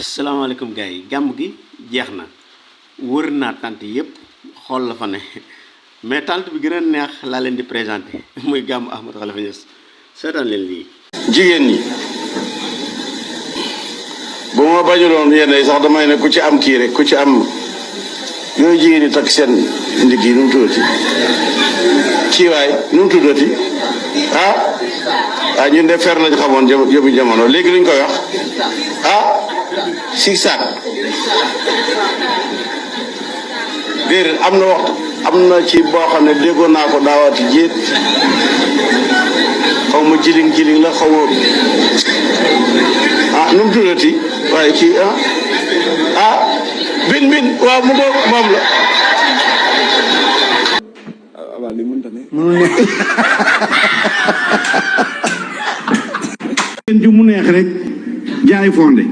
salaamaaleykum gars yi gàmm gi jeex na wër naa tant yëpp xool la fa ne mais tant bi gën a neex laa leen di présenté muy gàmm Ahmed Khalifa Niass seetaan leen lii. jigéen ñi bu ma bañuloon yenn yi sax damay ne ku ci am kii rek ku ci am yooyu jigéen ñi takk seen ndigg yi nu mu tuddati kii waay nu mu tuddati ñun de fer lañ xamoon jëmi jamono léegi luñ koy wax siksaak déedéet am na waxtu am na ci boo xam ne déggoon naa ko daawaati jéet xaw ma jiling la xaw ma nu mu tuddati waaye kii bin waaw mu ngoog moom la waaw li mënta ne mënul nekk ju mu neex rek jaay fonde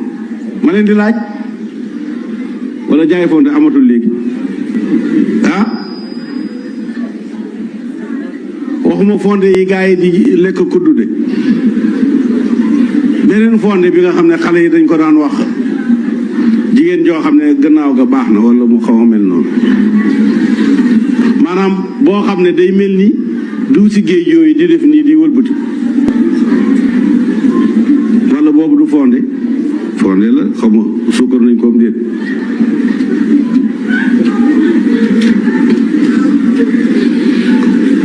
ma leen di laaj wala jaay fonde amatul léegi waxuma fonde yi gars yi di lekk kuddu de beneen fonde bi nga xam ne xale yi dañ ko daan wax jigéen joo xam ne gannaaw ga baax na wala mu xaw a mel noonu maanaam boo xam ne day mel ni du si géej yooyu di def nii di wëlbati wala boobu du fonde la xaw ma suukar nañ ko am déet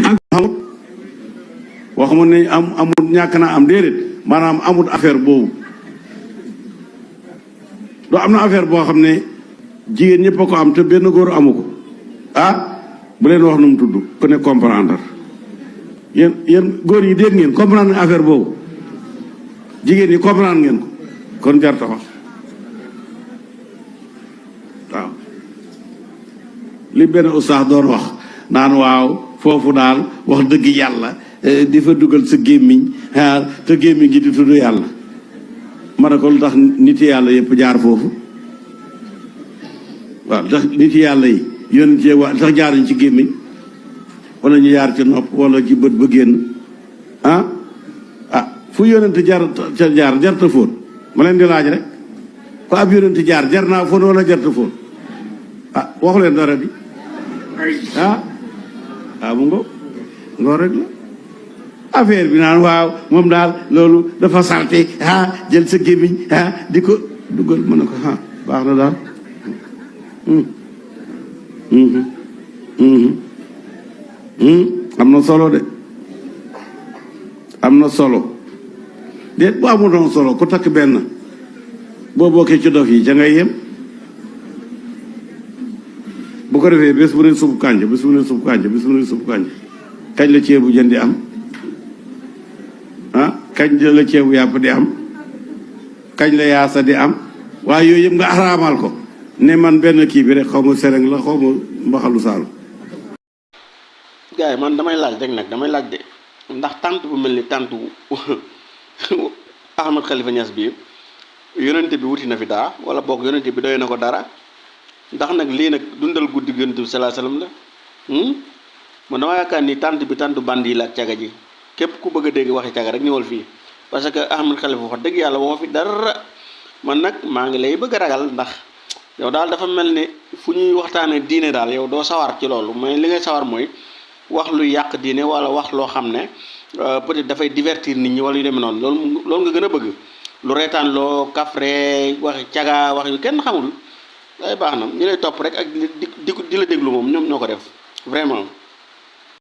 ak xamut waxuma ne amul ñàkk naa am déedéet maanaam amut affaire boobu doo am na affaire boo xam ne jigéen ñëpp a ko am te benn góor amu ko bu leen wax nu mu tudd ku ne comprendre yéen góor yi dégg ngeen comprendre affaire boobu jigéen ñi comprendre ngeen ko kon jarta wax waaw li benn ustaas doon wax naan waaw foofu daal wax dëgg yàlla di fa dugal sa gémmiñ te gémmiñ gi di tudd yàlla ma ne ko lu tax nit yàlla yëpp jaar foofu waaw tax nit yàlla yi yónni ci waa tax jaaruñ ci gémmiñ wala ñu jaar ci nopp wala ci bët ba génn fu yónente jaar jarta fóon ma leen di laaj rek ko ab yónente jaar jar naa fóon wala jarta fóon waxu leen dara bi mu ngoo rek la affaire bi naan waaw moom daal loolu dafa salte jël sa gémmiñ di ko dugal mën na ko baax na daal am na solo de am na solo déet bu amuloon solo ku takk benn boo bokkee ci dof yi ca ngay yem bu ko defee bés bu ne subu kànja kañ la ceebu jën di am kañ la ceebu yàpp di am kañ la yaasa di am waaye yooyu yëpp nga araamal ko ne man benn kii bi rek xaw ma sereng la xaw ma mbaxalu saalu gars yi man damay laaj rek nag damay laaj de ndax tànt bu mel ni tànt Ahmed Khalifa Niass bi yonente bi wuti na fi daa wala boog yonente bi doy na ko dara ndax nag lii nag dundal guddi yonente bi salaa salaam la man dama yaakaar ni tànt bi tàntu band yi la ak caga ji képp ku bëgg a dégg waxi caga rek ñëwal fii parce que Ahmed Khalifa wax dëgg yàlla moo fi dara man nag maa ngi lay bëgg a ragal ndax yow daal dafa mel ni fu ñuy waxtaanee diine daal yow doo sawar ci loolu mais li ngay sawar mooy wax lu yàq diine wala wax loo xam ne peut-être dafay divertir nit ñi wala yu demee noonu loolu nga gën a bëgg lu reetaan loo kafre waxi caga wax yu kenn xamul ay baax na ñu lay topp rek ak di la déglu moom ñoom ñoo ko def vraiment